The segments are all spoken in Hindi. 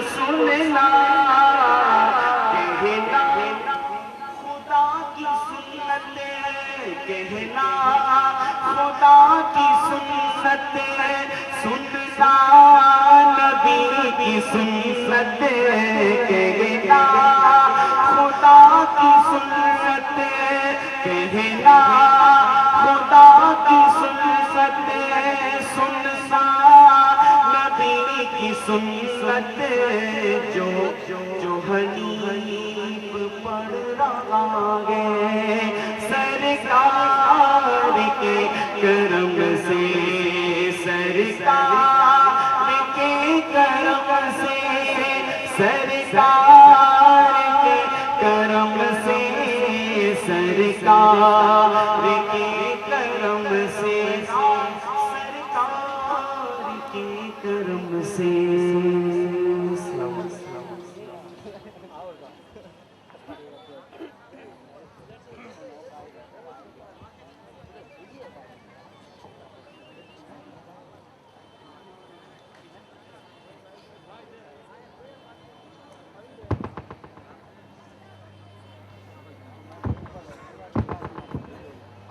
सुनना, कहना खुदा की सुन्नत, कहना खुदा की सुन्नत, सुनना नबी की सुन्नत, कहना खुदा की सुन्नत, कहना खुदा की सुन्नत, सुनना नबी की सुन्नत, जो जो हनीफ पढ़ रहा है सरकार के करम से, सरकार के करम से, सरकार के करम से, सरकार के करम से, सरकार के करम से।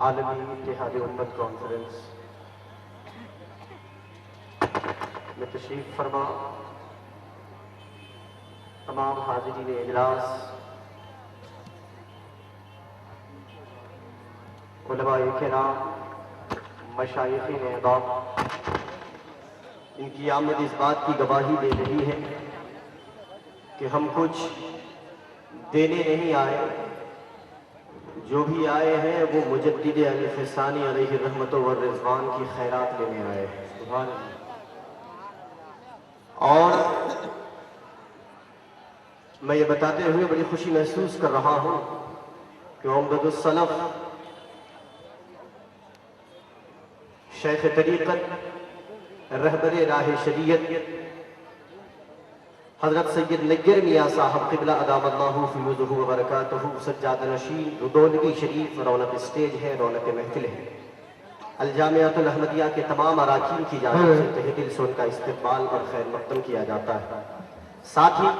आलमी इत्तेहाद उम्मत कॉन्फ्रेंस में तशरीफ फरमा तमाम हाज़रीन इजलास, उलमाए किराम, मशाइख़ीन अहबाब, इनकी आमद इस बात की गवाही दे रही है कि हम कुछ देने नहीं आए, जो भी आए हैं वो मुजद्दिद अल-फ़सानी अलैहि रहमत व रिज़वान की खैरात लेने आए हैं। सुभान अल्लाह। और मैं ये बताते हुए बड़ी खुशी महसूस कर रहा हूँ कि उम्ददुस सलफ़ शेख तरीक़त रहबर राह शरीयत हज़रत सैयद नय्यर मियाँ साहब क़िबला अदामल्लाहु फ़ियूज़ुहु व बरकातुहु सज्जाद नशीन रुदौलगी शरीफ रौनक स्टेज है, रौनक महफिल है। अल-जामिअतुल अहमदिया के तमाम अराकीन की जानिब से तहे दिल से उनका इस्तक़बाल और खैर मक़दम किया जाता है। साथ ही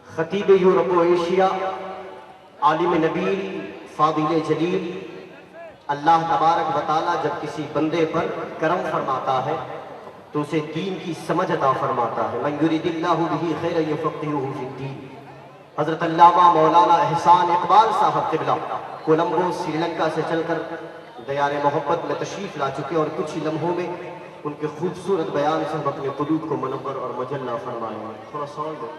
ख़तीब यूरोप व एशिया, आलिम नबील, फ़ादिल जलील, अल्लाह तबारक व तआला जब किसी बंदे पर करम फरमाता है तो उसे दीन की समझ अता फरमाता है। मन युरिदिल्लाहु बिही खैरन युफ़क़्क़िहुहु फ़िद्दीन। हज़रत अल्लामा मौलाना एहसान इक़बाल साहब क़िबला कोलंबो श्रीलंका से चलकर दयारे मोहब्बत में तशरीफ़ ला चुके और कुछ ही लम्हों में उनके खूबसूरत बयान से हम अपने क़ुलूब को मुनव्वर और मुजल्ला फरमाएंगे। थोड़ा साउंड दो।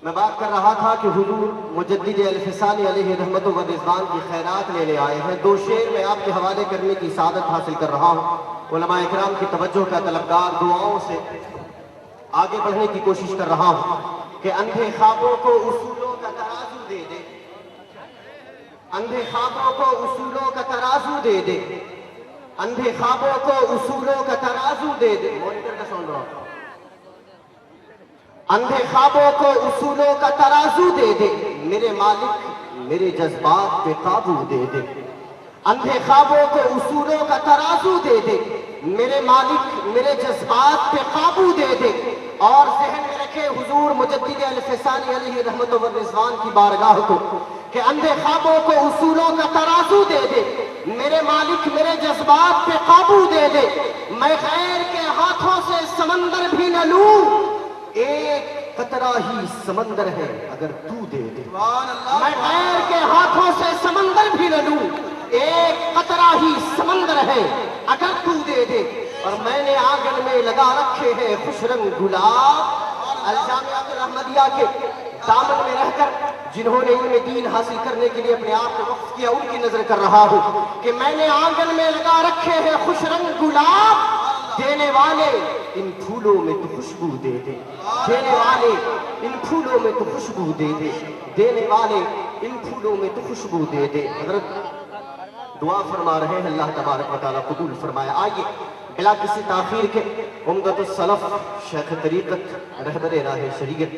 मैं बात कर रहा था कि हुजूर मुजद्दिद अल-फ़सानी अलैहि रहमत व रिज़वान की खैरात लेने आए हैं। दो शेर मैं आपके हवाले करने की सादत हासिल कर रहा हूँ। उलमाए किराम की तवज्जो का तलबगार, दुआओं से आगे बढ़ने की कोशिश कर रहा हूँ कि अंधे ख्वाबों को उसूलों का तराजू दे दे, अंधे ख्वाबों को उसूलों का तराजू दे दे, अंधे ख्वाबों को उसूलों का तराजू दे दे। मॉनिटर का साउंड रहा। अंधे ख्वाबों को उसूलों का तराजू दे दे, मेरे मालिक मेरे जज्बात पे काबू दे दे। अंधे ख्वाबों को उसूलों का तराजू दे दे, मेरे मालिक मेरे जज्बात पे काबू दे दे। और ज़हन में रखे हुजूर मुजद्दिद अल-फ़सानी अलैहि रहमत व रिज़वान की बारगाह को कि अंधे ख्वाबों को उसूलों का तराजू दे दे, मेरे मालिक मेरे जज्बात पे काबू दे दे। मैं गैर के हाथों से समंदर भी न लूं, एक कतरा ही समंदर है अगर तू दे दे। मैं गैर के हाथों से समंदर भी न लूं, एक कतरा ही समंदर है अगर तू दे दे। और मैंने आंगन में लगा रखे हैं खुश रंग गुलाब। अल-जामिअतुल अहमदिया के दामन में रहकर जिन्होंने इल्म दीन हासिल करने के लिए अपने आप को वक्फ किया, उनकी नजर कर रहा हूँ कि मैंने आंगन में लगा रखे हैं खुश रंग गुलाब। देने वाले इन फूलों में तो खुशबू दे दे, देने वाले इन फूलों में तो खुशबू दे दे, देने वाले इन फूलों में तो खुशबू दे दे। हज़रत दुआ फरमा रहे हैं, अल्लाह तबारक व तआला कबूल फरमाए। आइए बिला किसी ताखीर के उम्दत सलफ शेख तरीक़त रहबर राह शरीयत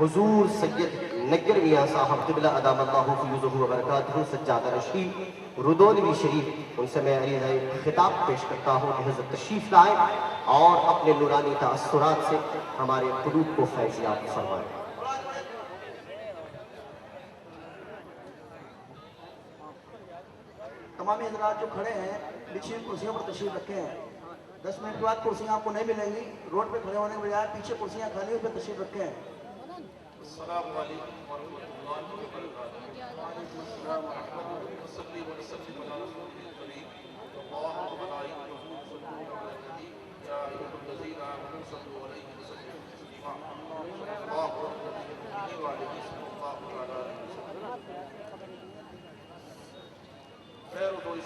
हुजूर सैयद नग्गर मियाँ साहब क़िबला अदामल्लाहु फ़यूज़ुहु व बरकातहू सज्जादा रशीद रुदौलवी शरीफ, उनसे मैं अरीज़ाए खिताब पेश करता हूँ कि हज़रत तशरीफ़ लाए और अपने नूरानी ताअस्सुरात से हमारे क़ुलूब को फैज़याब फरमाएं। तमाम हज़रात जो खड़े हैं पीछे कुर्सियों पर तशरीफ रखे हैं। 10 मिनट के बाद कुर्सियाँ आपको नहीं मिलेंगी। रोड पे खड़े होने के बजाय पीछे कुर्सियाँ खाली उस पर तशरीफ रखे हैं।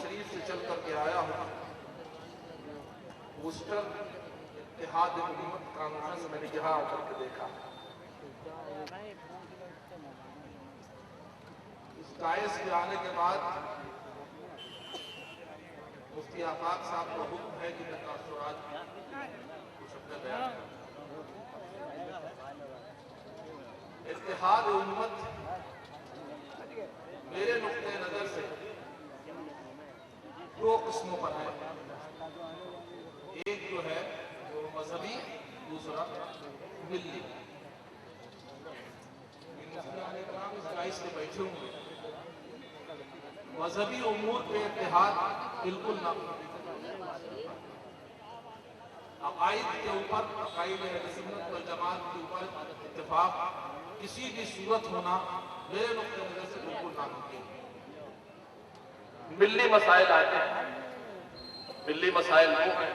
शरीफ से चल करके आया हूँ। बूस्टर इत्तेहाद उम्मत कॉन्फ्रेंस मैंने यहाँ आकर के देखा। इस दायस के आने के बाद मुफ्ती आफाक साहब का हुक्म है कि मैं तासुरात कुछ अपने बयान इत्तेहाद उम्मत मेरे नुक्ते नजर से दो किस्मों पर है। एक जो है वो मजहबी, दूसरा मिल्ली। इस पे बैठे हुए मजहबी उमूर पे इत्तेहाद बिल्कुल ना, अकायद के ऊपर, अकायद अहले सुन्नत वल जमात के ऊपर इत्तेफाक किसी भी सूरत होना मेरे नुक्ते नजर से बिल्कुल नामुमकिन है। मिल्ली मसाइल आते हैं। मिल्ली मसाइल वो हैं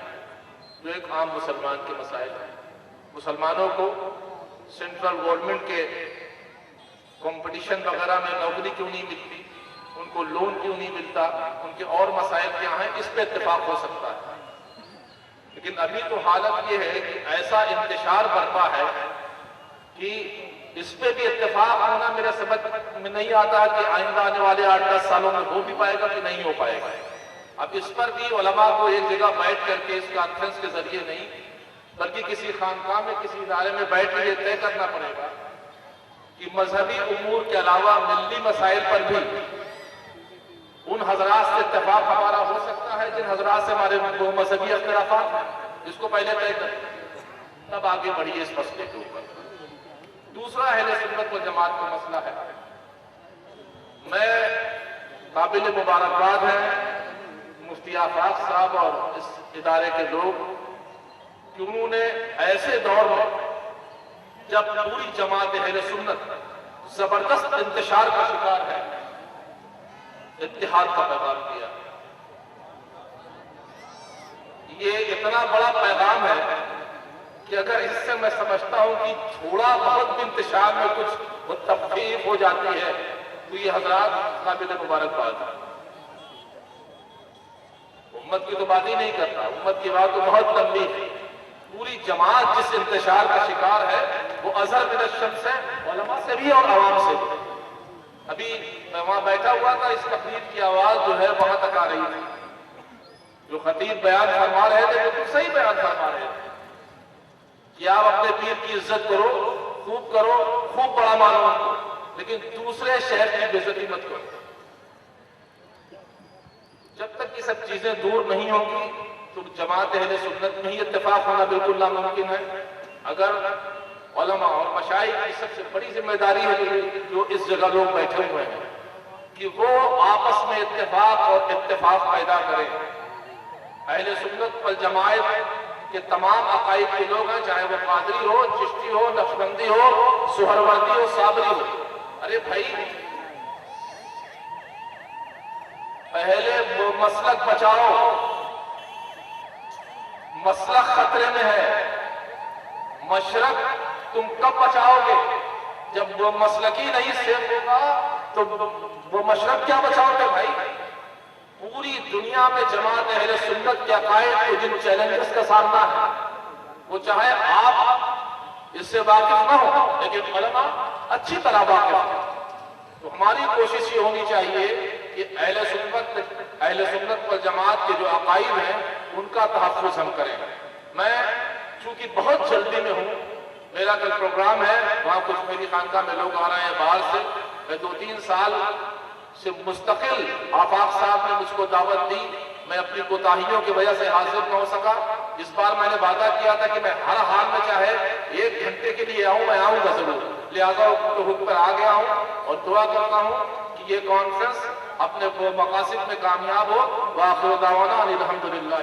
जो एक आम मुसलमान के मसाइल हैं। मुसलमानों को सेंट्रल गवर्नमेंट के कंपटीशन वगैरह में नौकरी क्यों नहीं मिलती, उनको लोन क्यों नहीं मिलता, उनके और मसाइल क्या हैं, इस पे इत्तेफाक हो सकता है। लेकिन अभी तो हालत ये है कि ऐसा इंतशार बरपा है कि इस पे भी इत्तेफाक होना मेरे समझ में नहीं आता कि आइंदा आने वाले 8-10 सालों में हो भी पाएगा कि नहीं हो पाएगा। अब इस पर भी उलमा को एक जगह बैठ करके इस कॉन्फ्रेंस के जरिए नहीं बल्कि किसी खानकाह में, किसी इदारे में बैठ के ये तय करना पड़ेगा कि मजहबी उमूर के अलावा मिल्ली मसाइल पर भी उन हजरात से इत्तेफाक हमारा हो सकता है जिन हजरात से हमारे मजहबी अख्तिलाफात हैं। इसको पहले तय करें, तब आगे बढ़िए इस मसले के ऊपर। दूसरा अहले सुन्नत वल जमात का मसला है। मैं काबिल मुबारकबाद है मुफ्ती आफाक साहब और इस इदारे के लोग कि उन्होंने ऐसे दौर में जब पूरी जमात अहले सुन्नत जबरदस्त इंतशार का शिकार है, इत्तिहाद का पैगाम दिया। ये इतना बड़ा पैगाम है कि अगर इससे मैं समझता हूं कि थोड़ा बहुत भी इंतशार में कुछ तफरीक हो जाती है तो ये हजरात काबिल मुबारकबाद है। उम्मत की तो बात ही नहीं करता, उम्मत की बात तो बहुत लंबी है। पूरी जमात जिस इंतशार का शिकार है वो अज़हर मिन अश-शम्स है, उलमा से भी और आवाम से भी। अभी मैं वहां बैठा हुआ था, इस तकरीर की आवाज जो है वहां तक आ रही थी। जो खतीब बयान फरमा रहे थे वो तो सही बयान फरमा रहे थे कि आप अपने पीर की इज्जत करो, खूब बड़ा मानो उनको, लेकिन दूसरे शहर की बेइज्जती मत करो। जब तक ये सब चीजें दूर नहीं होंगी तो जमात अहले सुन्नत में ही इत्तेफाक होना बिल्कुल नामुमकिन है। अगर उलमा और मशाइख की सबसे बड़ी जिम्मेदारी है जो इस जगह लोग बैठे हुए हैं कि वो आपस में इत्तेफाक पैदा करें। अहले सुन्नत वल जमात के तमाम अकायद के लोग हैं, चाहे वो कादरी हो, चिश्ती हो, नक्शबंदी हो, सुहरवर्दी हो, साबरी हो। अरे भाई, पहले वो मसलक बचाओ, मसलक खतरे में है। मशरक तुम कब बचाओगे? जब वो मसलकी नहीं सेफ होगा तो वो मशरक क्या बचाओगे भाई? पूरी दुनिया में जमात अहले सुन्नत के अकायद को जिन चैलेंजेस का सामना है, वो चाहे आप इससे वाकिफ न हो लेकिन उलमा अच्छी तरह वाकिफ है। तो हमारी कोशिश ये होनी चाहिए कि अहले सुन्नत वल जमात के जो अकायद हैं उनका तहफ़्फ़ुज़ हम करें। मैं चूंकि बहुत जल्दी में हूँ, मेरा कल प्रोग्राम है, वहाँ कुछ मेरी खानका में लोग आ रहे हैं बाहर से। मैं 2-3 साल से मुस्तकिल आफाक साहब ने मुझको दावत दी, मैं अपनी कोताहियों की वजह से हाजिर न हो सका। इस बार मैंने वादा किया था कि मैं हर हाल में चाहे 1 घंटे के लिए आऊँ, मैं आऊँगा जरूर। लिहाजा तो हुक्म पर आ गया हूँ और दुआ करता हूँ कि ये कॉन्फ्रेंस अपने मकासद में कामयाब हो। व आखिर दावाना अनिल हम्दुलिल्लाह।